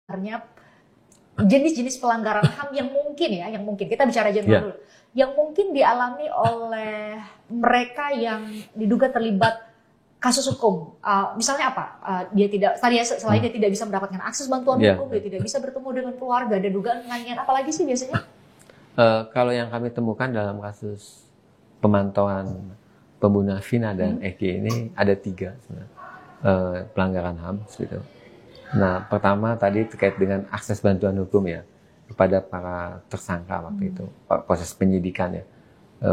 sebenarnya jenis-jenis pelanggaran HAM yang mungkin kita bicara general dulu, yang mungkin dialami oleh mereka yang diduga terlibat kasus hukum. Misalnya apa? Selain dia tidak bisa mendapatkan akses bantuan hukum, dia tidak bisa bertemu dengan keluarga, ada dugaan penganiayaan, apalagi sih biasanya? Kalau yang kami temukan dalam kasus pemantauan pembunuhan Vina dan Eki ini ada 3 pelanggaran HAM gitu. Nah, pertama tadi terkait dengan akses bantuan hukum ya kepada para tersangka waktu itu, proses penyidikan ya,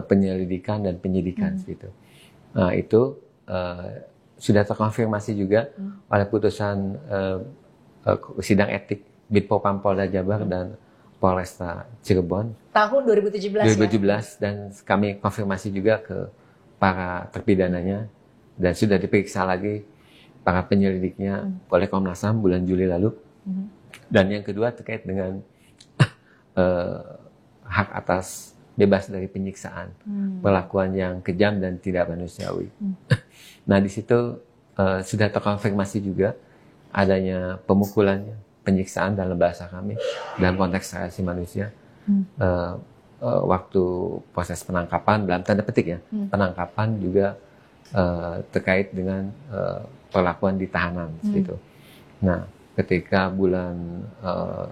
penyelidikan dan penyidikan gitu. Nah, itu sudah terkonfirmasi juga oleh putusan sidang etik Bitpopam Polda Jabar dan Polresta Cirebon tahun 2017 dan kami konfirmasi juga ke para terpidananya dan sudah diperiksa lagi para penyelidiknya oleh Komnas HAM bulan Juli lalu. Dan yang kedua terkait dengan hak atas bebas dari penyiksaan, perlakuan yang kejam dan tidak manusiawi. Nah, di situ sudah terkonfirmasi juga adanya pemukulannya, penyiksaan dalam bahasa kami dalam konteks hak asasi manusia. Waktu proses penangkapan dalam tanda petik ya, penangkapan juga terkait dengan perlakuan di tahanan gitu. Nah, ketika bulan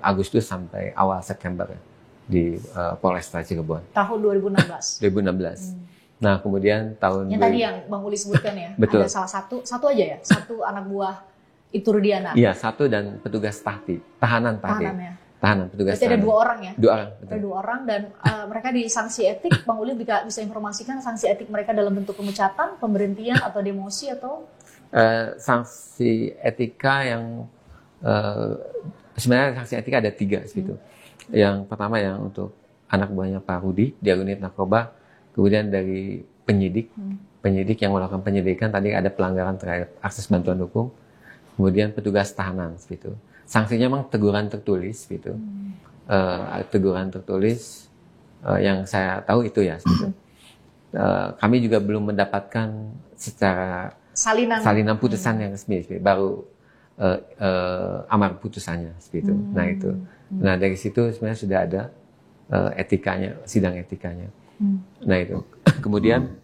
Agustus sampai awal September ya, di Polresta Cirebon. Tahun 2016. 2016. Nah, kemudian tahun yang tadi yang Bang Uli sebutkan ya. Betul. Ada satu aja ya, satu anak buah itu Rudiana. Iya, 1 dan petugas tahanan ya. Tahanan petugas. Berarti ada 2 orang ya? 2 orang. Betul. Ada 2 orang dan mereka di sanksi etik, Bang Uli bisa informasikan sanksi etik mereka dalam bentuk pemecatan, pemberhentian atau demosi atau? Sanksi etika yang sebenarnya sanksi etika ada 3 gitu. Yang pertama yang untuk anak buahnya Pak Rudi, dia unit narkoba, kemudian dari penyidik yang melakukan penyidikan tadi ada pelanggaran terhadap akses bantuan hukum, kemudian petugas tahanan gitu. Sanksinya memang teguran tertulis gitu. Teguran tertulis yang saya tahu itu ya gitu. Kami juga belum mendapatkan secara salinan putusan yang resmi, baru amar putusannya gitu. Nah, itu. Nah, dari situ sebenarnya sudah ada etikanya, sidang etikanya. Nah, itu. Kemudian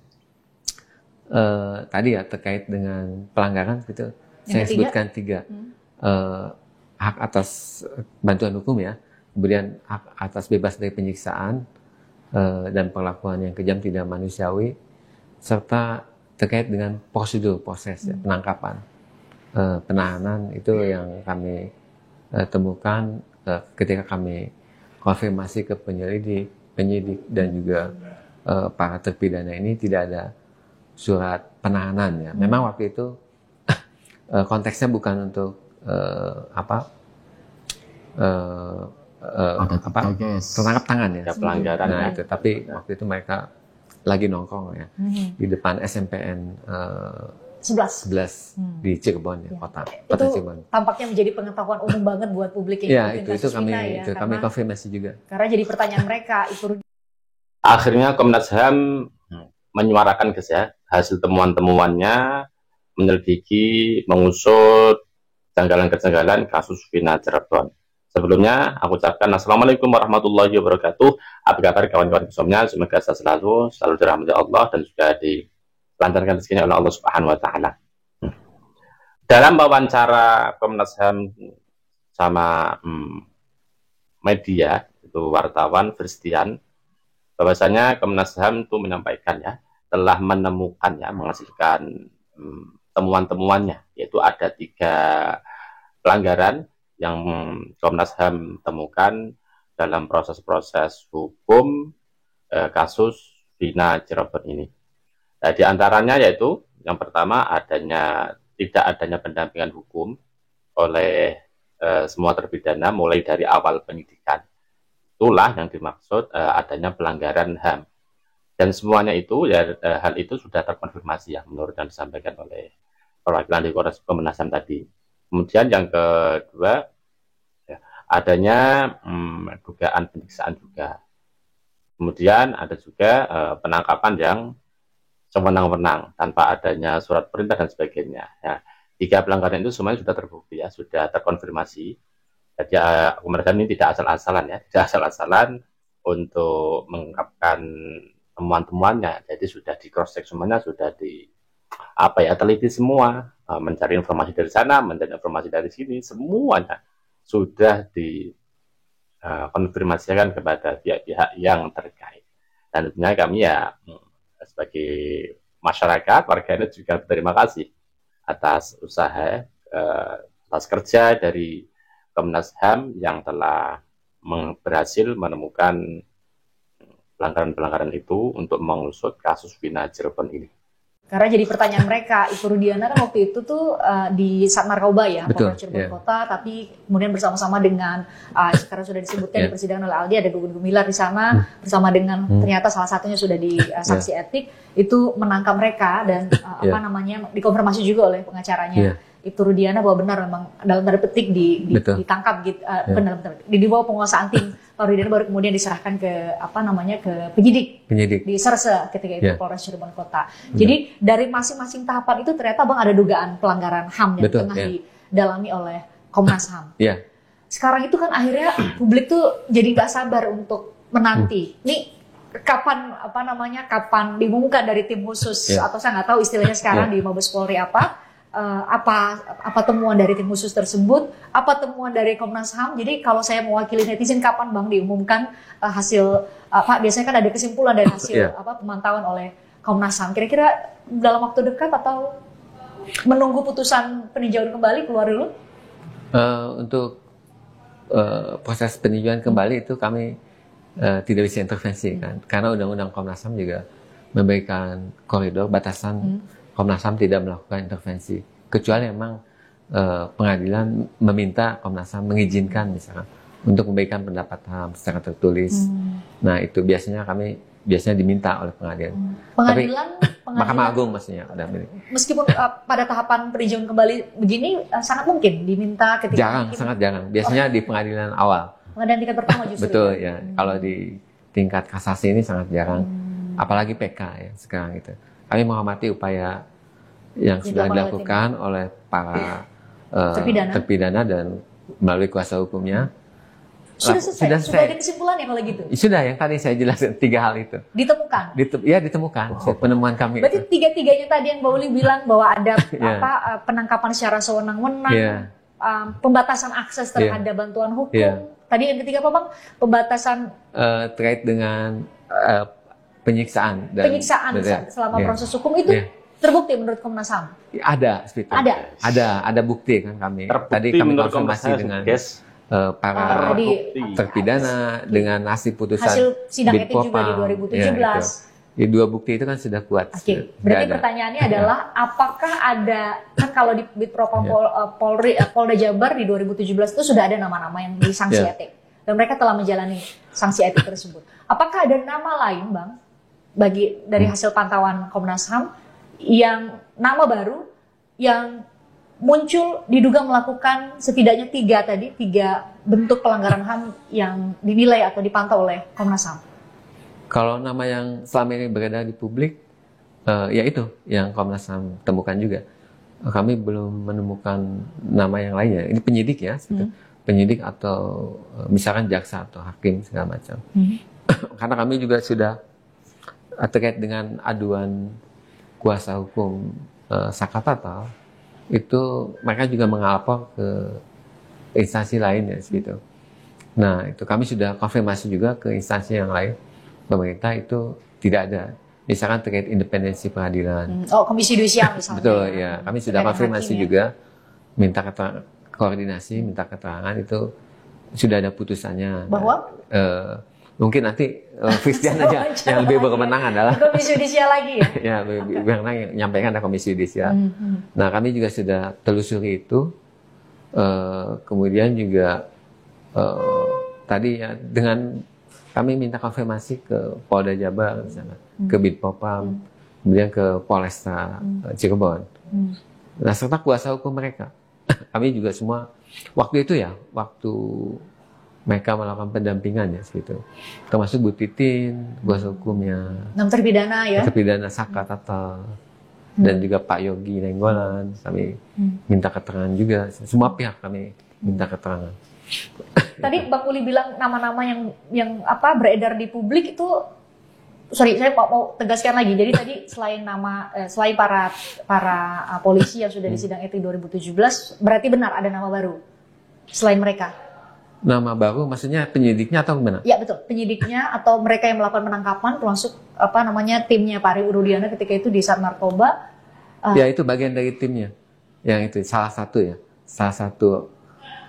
tadi ya terkait dengan pelanggaran gitu, saya sebutkan 3. Hak atas bantuan hukum ya, kemudian hak atas bebas dari penyiksaan dan perlakuan yang kejam tidak manusiawi, serta terkait dengan proses ya, penangkapan, penahanan itu yang kami temukan ketika kami konfirmasi ke penyidik dan juga para terpidana ini tidak ada surat penahanan ya. Memang waktu itu konteksnya bukan untuk tertangkap tangan ya, pelanggaran. Nah, itu tapi waktu itu mereka lagi nongkrong ya di depan SMPN 11 di Cirebon ya, kota Cirebon. Tampaknya menjadi pengetahuan umum banget buat publik yang itu kami konfirmasi juga. Karena jadi pertanyaan mereka itu. Akhirnya Komnas HAM menyuarakan hasil temuan-temuannya, menyelidiki, mengusut kejanggalan-kejanggalan kasus Vina Cirebon. Sebelumnya, aku ucapkan Assalamualaikum warahmatullahi wabarakatuh. Apa kabar kawan-kawan insomnia? Semoga selalu dirahmati Allah dan juga dilancarkan rezekinya oleh Allah Subhanahu wa Ta'ala. Dalam wawancara Komnas HAM sama media, itu wartawan Firstian, bahwasanya Komnas HAM itu menyampaikan ya, telah menemukan ya, menghasilkan temuan-temuannya, yaitu ada 3 pelanggaran yang Komnas HAM temukan dalam proses-proses hukum kasus Vina Cirebon ini. Nah, di antaranya yaitu yang pertama tidak adanya pendampingan hukum oleh semua terpidana mulai dari awal penyidikan. Itulah yang dimaksud adanya pelanggaran HAM. Dan semuanya itu ya hal itu sudah terkonfirmasi ya menurut yang disampaikan oleh perwakilan di Komnas HAM tadi. Kemudian yang kedua ya, adanya dugaan penyiksaan juga. Kemudian ada juga penangkapan yang sewenang-wenang tanpa adanya surat perintah dan sebagainya. Ya, 3 pelanggaran itu semuanya sudah terbukti ya, sudah terkonfirmasi Jadi Komnas HAM ini tidak asal-asalan ya, tidak asal-asalan untuk mengungkapkan temuan-temuannya. Jadi sudah di cross check semuanya, sudah di teliti semua, mencari informasi dari sana, mencari informasi dari sini, semuanya sudah dikonfirmasikan kepada pihak-pihak yang terkait. Dan tentunya kami ya sebagai masyarakat, warganet juga berterima kasih atas usaha, atas kerja dari Komnas HAM yang telah berhasil menemukan pelanggaran-pelanggaran itu untuk mengusut kasus Vina Cirebon ini. Karena jadi pertanyaan mereka, Ibu Rudiana kan waktu itu tuh di Sat Narkoba ya, Polres Cirebon Kota, tapi kemudian bersama-sama dengan sekarang sudah disebutkan di persidangan oleh Aldi, ada Gugun Gumilar di sana, bersama dengan ternyata salah satunya sudah di sanksi etik, itu menangkap mereka dan dikonfirmasi juga oleh pengacaranya. Ibtu Rudiana bahwa benar memang dalam tanda petik ditangkap gitu, di bawah penguasaan tim Pak Rudiana, baru kemudian diserahkan ke ke penyidik di Serse ketika itu Polres Cirebon Kota. Jadi dari masing-masing tahapan itu ternyata Bang ada dugaan pelanggaran HAM yang tengah didalami oleh Komnas HAM. Sekarang itu kan akhirnya publik tuh jadi nggak sabar untuk menanti. Nih kapan kapan diumumkan dari tim khusus atau saya nggak tahu istilahnya sekarang di Mabes Polri apa temuan dari tim khusus tersebut, apa temuan dari Komnas HAM. Jadi kalau saya mewakili netizen, kapan Bang diumumkan hasil Pak, biasanya kan ada kesimpulan dari hasil pemantauan oleh Komnas HAM. Kira-kira dalam waktu dekat atau menunggu putusan peninjauan kembali keluar dulu? Untuk proses peninjauan kembali itu kami tidak bisa intervensi kan, karena Undang-Undang Komnas HAM juga memberikan koridor batasan. Komnas HAM tidak melakukan intervensi, kecuali memang pengadilan meminta Komnas HAM mengizinkan misalkan untuk memberikan pendapat HAM secara tertulis. Nah itu biasanya diminta oleh pengadilan. Pengadilan Mahkamah Agung maksudnya. Meskipun pada tahapan peninjauan kembali begini sangat mungkin diminta ketika sangat jarang. Biasanya di pengadilan awal. Pengadilan tingkat pertama justru. Betul ya. Kalau di tingkat kasasi ini sangat jarang. Apalagi PK ya sekarang itu. Kami menghormati upaya yang sudah dilakukan oleh para terpidana dan melalui kuasa hukumnya. Sudah selesai. Sudah ada kesimpulannya kalau gitu? Sudah, yang tadi saya jelaskan 3 hal itu. Ditemukan? Ditemukan. Penemuan kami. Berarti itu. 3-3-nya tadi yang Mbak Uli bilang bahwa ada penangkapan secara sewenang-wenang, pembatasan akses terhadap bantuan hukum. Tadi yang ketiga apa Bang? Pembatasan terkait dengan penyiksaan selama proses hukum itu terbukti menurut Komnas HAM? Ada bukti kan kami. Terbukti tadi kami konfirmasi dengan para terpidana dengan hasil putusan sidang etik juga di 2017. Di 2 bukti itu kan sudah kuat. Berarti pertanyaannya adalah apakah ada, kan kalau di Bitpropam Polda Jabar di 2017 itu sudah ada nama-nama yang disanksi etik dan mereka telah menjalani sanksi etik tersebut. Apakah ada nama lain Bang dari hasil pantauan Komnas HAM yang nama baru yang muncul diduga melakukan setidaknya 3 bentuk pelanggaran HAM yang dinilai atau dipantau oleh Komnas HAM? Kalau nama yang selama ini beredar di publik, ya itu yang Komnas HAM temukan juga. Kami belum menemukan nama yang lainnya. Ini penyidik ya, penyidik atau misalkan jaksa atau hakim segala macam. Karena kami juga sudah terkait dengan aduan kuasa hukum Saka Tatal, itu mereka juga mengalapor ke instansi lain ya segitu. Nah itu kami sudah konfirmasi juga ke instansi yang lain, pemerintah itu tidak ada. Misalkan terkait independensi pengadilan. Komisi Yudisial misalnya. Betul ya, kami sudah konfirmasi juga, minta koordinasi, minta keterangan, itu sudah ada putusannya. Bahwa? Mungkin nanti Christian aja yang lebih berkemenangan adalah Komisi Yudisial lagi ya? Ya, lebih berkemenangan yang menyampaikan ada Komisi Yudisial. Nah, kami juga sudah telusuri itu. Kemudian juga tadi ya dengan kami minta konfirmasi ke Polda Jabar misalnya, ke Bitpopam, kemudian ke Polresta Cirebon. Nah, serta kuasa hukum mereka. Kami juga semua waktu itu ya, waktu mereka melakukan pendampingan ya segitu. Termasuk Bu Titin, kuasa hukumnya. 6 terpidana ya. Terpidana Saka Tatal. Dan juga Pak Yogi Nenggolan, kami minta keterangan juga. Semua pihak kami minta keterangan. Tadi Bang Uli bilang nama-nama yang apa beredar di publik itu, sorry saya mau tegaskan lagi. Jadi tadi selain selain para polisi yang sudah di sidang etik 2017, berarti benar ada nama baru selain mereka. Nama baru maksudnya penyidiknya atau gimana? Ya betul, penyidiknya atau mereka yang melakukan penangkapan termasuk apa namanya timnya Pak Ari Rudiana ketika itu di Sat Narkoba. Ya itu bagian dari timnya. Yang itu salah satu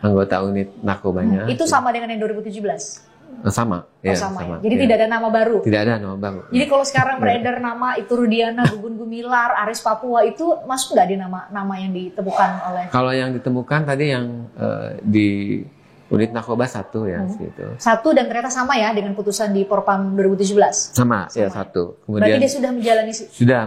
anggota unit narkobanya. Itu sama dengan yang 2017. Sama. Ya, sama. Jadi tidak ada nama baru. Tidak ada nama baru. Jadi kalau sekarang beredar nama itu Rudiana, Gugun Gumilar, Aris Papua itu masuk nggak di nama yang ditemukan oleh? Kalau yang ditemukan tadi yang di unit narkoba 1 ya, gitu. 1 dan ternyata sama ya dengan putusan di Porpam 2017. Sama. Ya 1. Kemudian berarti dia sudah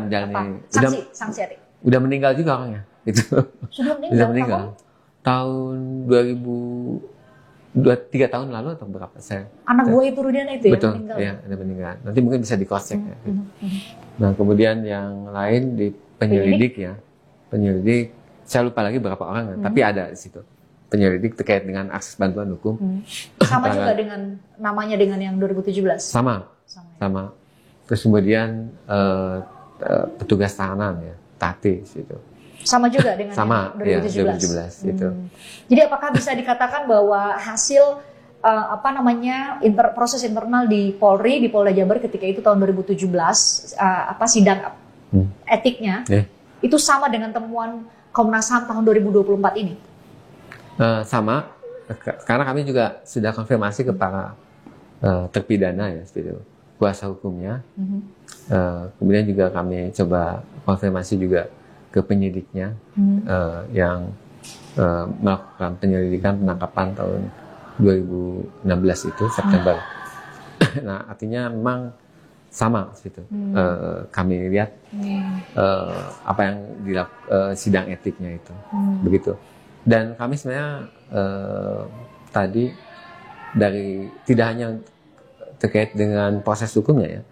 menjalani. Sanksi etik. Udah meninggal juga orangnya. Itu. Sudah meninggal. Tahun 3 tahun lalu atau berapa saya? Anak buah itu Rudiana itu ya? Betul, meninggal. ya, ada meninggal. Nanti mungkin bisa di-cross-check ya. Nah, kemudian yang lain di penyelidik ya. Penyelidik, saya lupa lagi berapa orang, tapi ada di situ. Penyelidik terkait dengan akses bantuan hukum. Sama juga dengan namanya dengan yang 2017? Sama. Terus kemudian petugas tahanan ya, Tati situ. Sama juga dengan sama, yang 2017. Ya, 2017 itu. Jadi apakah bisa dikatakan bahwa hasil proses internal di Polri, di Polda Jabar ketika itu tahun 2017 sidang etiknya itu sama dengan temuan Komnas HAM tahun 2024 ini? Sama, karena kami juga sudah konfirmasi ke para terpidana ya, seperti itu, kuasa hukumnya. Kemudian juga kami coba konfirmasi juga ke penyidiknya yang melakukan penyelidikan penangkapan tahun 2016 itu September. Nah, artinya memang sama situ. Kami lihat apa yang sidang etiknya itu, begitu. Dan kami sebenarnya tadi dari tidak hanya terkait dengan proses hukumnya ya,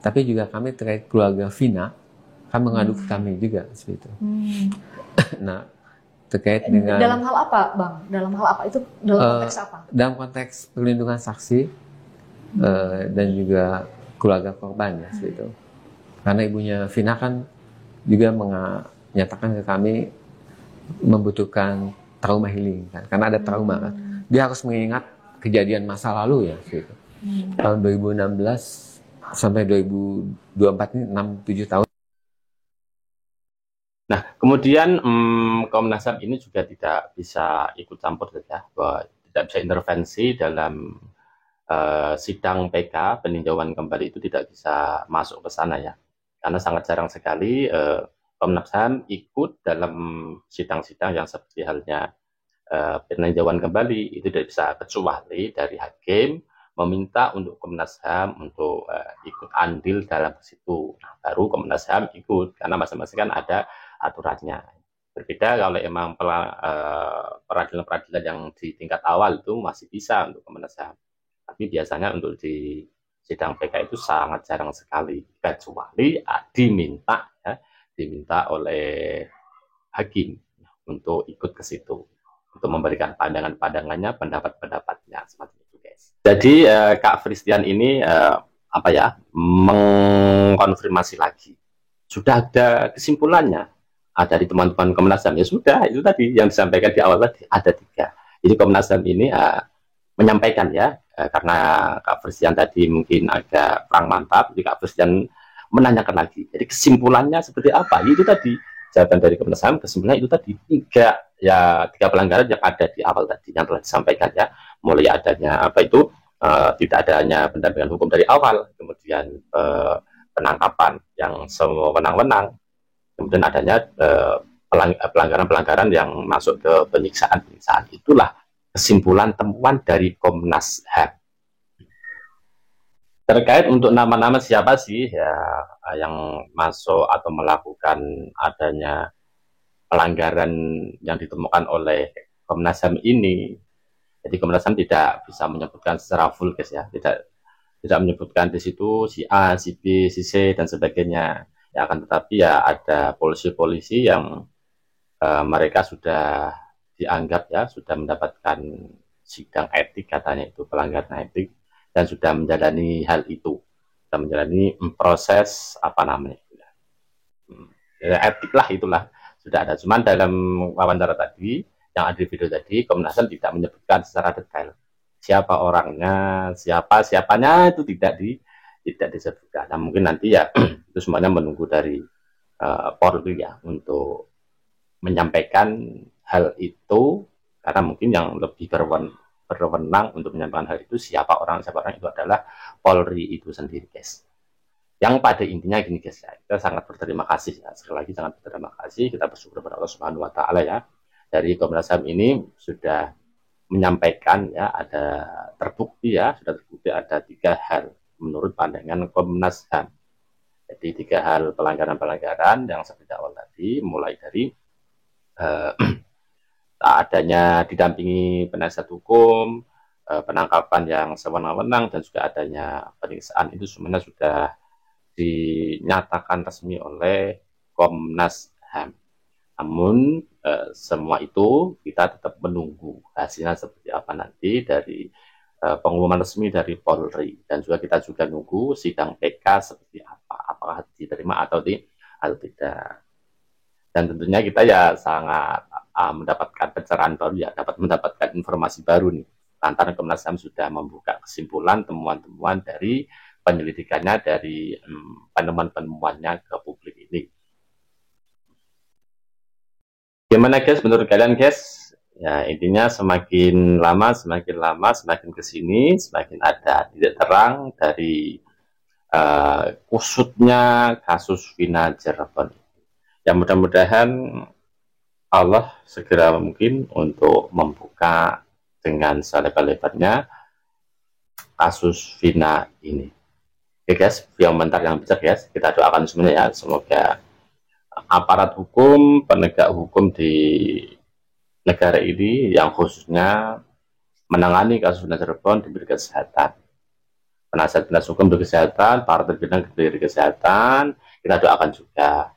tapi juga kami terkait keluarga Vina, kami mengadu ke kami juga seperti itu. Nah, terkait dengan dalam hal apa, Bang? Dalam hal apa itu? Dalam konteks apa? Dalam konteks perlindungan saksi dan juga keluarga korban ya seperti itu. Karena ibunya Vina kan juga menyatakan ke kami membutuhkan trauma healing kan, karena ada trauma kan. Dia harus mengingat kejadian masa lalu ya seperti itu. Tahun 2016 sampai 2024 ini 6-7 tahun. Nah, kemudian Komnas HAM ini juga tidak bisa ikut campur ya, bahwa tidak bisa intervensi dalam sidang PK peninjauan kembali, itu tidak bisa masuk ke sana ya, karena sangat jarang sekali Komnas HAM ikut dalam sidang-sidang yang seperti halnya peninjauan kembali. Itu tidak bisa, kecuali dari hakim meminta untuk Komnas HAM untuk ikut andil dalam situ. Nah, baru Komnas HAM ikut, karena masing-masing kan ada aturannya. Berbeda kalau emang peradilan-peradilan yang di tingkat awal itu masih bisa untuk Komnas HAM. Tapi biasanya untuk di sidang PK itu sangat jarang sekali, kecuali diminta oleh hakim untuk ikut ke situ, untuk memberikan pandangan-pandangannya, pendapat-pendapatnya, semacam itu, guys. Jadi Kak Fristian ini mengkonfirmasi lagi, sudah ada kesimpulannya dari teman-teman Komnas HAM. Ya sudah, itu tadi yang disampaikan di awal tadi, ada 3. Jadi Komnas HAM ini menyampaikan ya, karena Kak Fristian tadi mungkin agak kurang mantap, jadi Kak Fristian menanyakan lagi. Jadi kesimpulannya seperti apa? Itu tadi jawaban dari Komnas HAM, kesimpulannya itu tadi 3 pelanggaran yang ada di awal tadi yang telah disampaikan ya, mulai adanya tidak adanya pendampingan hukum dari awal, kemudian penangkapan yang sewenang-wenang, kemudian adanya pelanggaran-pelanggaran yang masuk ke penyiksaan. Itulah kesimpulan temuan dari Komnas HAM. Terkait untuk nama-nama siapa sih ya yang masuk atau melakukan adanya pelanggaran yang ditemukan oleh Komnas HAM ini, jadi Komnas HAM tidak bisa menyebutkan secara full, guys ya, tidak menyebutkan di situ si A, si B, si C dan sebagainya. Ya, akan tetapi ya ada polisi-polisi yang mereka sudah dianggap ya sudah mendapatkan sidang etik katanya itu pelanggaran etik dan sudah menjalani hal itu, sudah menjalani proses apa namanya ya, etik lah itulah sudah ada. Cuman dalam wawancara tadi yang ada di video tadi Komnas HAM tidak menyebutkan secara detail siapa orangnya, siapanya itu tidak disebutkan. Nah, mungkin nanti ya itu semuanya menunggu dari Polri ya untuk menyampaikan hal itu, karena mungkin yang lebih berwenang untuk menyampaikan hal itu siapa orang itu adalah Polri itu sendiri, guys. Yang pada intinya gini, guys ya, kita sangat berterima kasih ya, sekali lagi sangat berterima kasih, kita bersyukur kepada Allah Subhanahu Wa Taala ya, dari Komnas HAM ini sudah menyampaikan ya, sudah terbukti ada 3 hal menurut pandangan Komnas HAM. Jadi 3 hal pelanggaran yang seperti awal tadi, mulai dari adanya didampingi penasihat hukum, penangkapan yang sewenang-wenang, dan juga adanya penyiksaan, itu semuanya sudah dinyatakan resmi oleh Komnas HAM. Namun semua itu kita tetap menunggu hasilnya seperti apa nanti dari pengumuman resmi dari Polri, dan juga kita juga nunggu sidang PK seperti apa, apakah diterima atau tidak. Dan tentunya kita ya sangat mendapatkan pencerahan baru ya, dapat mendapatkan informasi baru nih, lantaran Komnas HAM sudah membuka kesimpulan temuan-temuan dari penyelidikannya, dari penemuan-penemuannya ke publik ini. Gimana guys, menurut kalian guys? Ya intinya semakin lama semakin kesini semakin ada titik terang dari kusutnya kasus Vina Cirebon. Ya mudah-mudahan Allah segera mungkin untuk membuka dengan selebar-lebarnya kasus Vina ini. Oke guys, yang bentar yang bijak guys, kita doakan semuanya ya, semoga aparat hukum, penegak hukum di negara ini yang khususnya menangani kasus Vina Cirebon diberi kesehatan, penasihat hukum diberi kesehatan, para terpidana diberi kesehatan. Kita doakan juga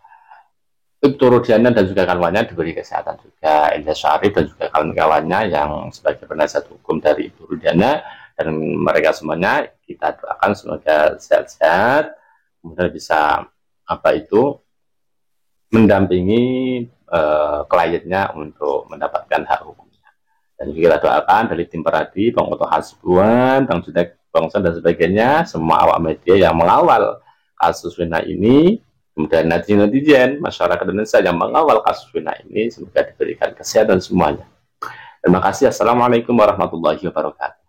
Ibtu Rudiana dan juga kawannya diberi kesehatan juga, Ilyas Syarif dan juga kawan-kawannya yang sebagai penasihat hukum dari Ibtu Rudiana, dan mereka semuanya kita doakan semoga sehat-sehat, kemudian bisa mendampingi kliennya untuk mendapatkan hak hukumnya. Dan juga kita doakan dari tim Peradi, Bang Oto Hasibuan, Bang Judek, Bangsa dan sebagainya, semua awak media yang mengawal kasus Vina ini, kemudian netizen, masyarakat Indonesia yang mengawal kasus Vina ini, semoga diberikan kesehatan semuanya. Terima kasih. Assalamualaikum warahmatullahi wabarakatuh.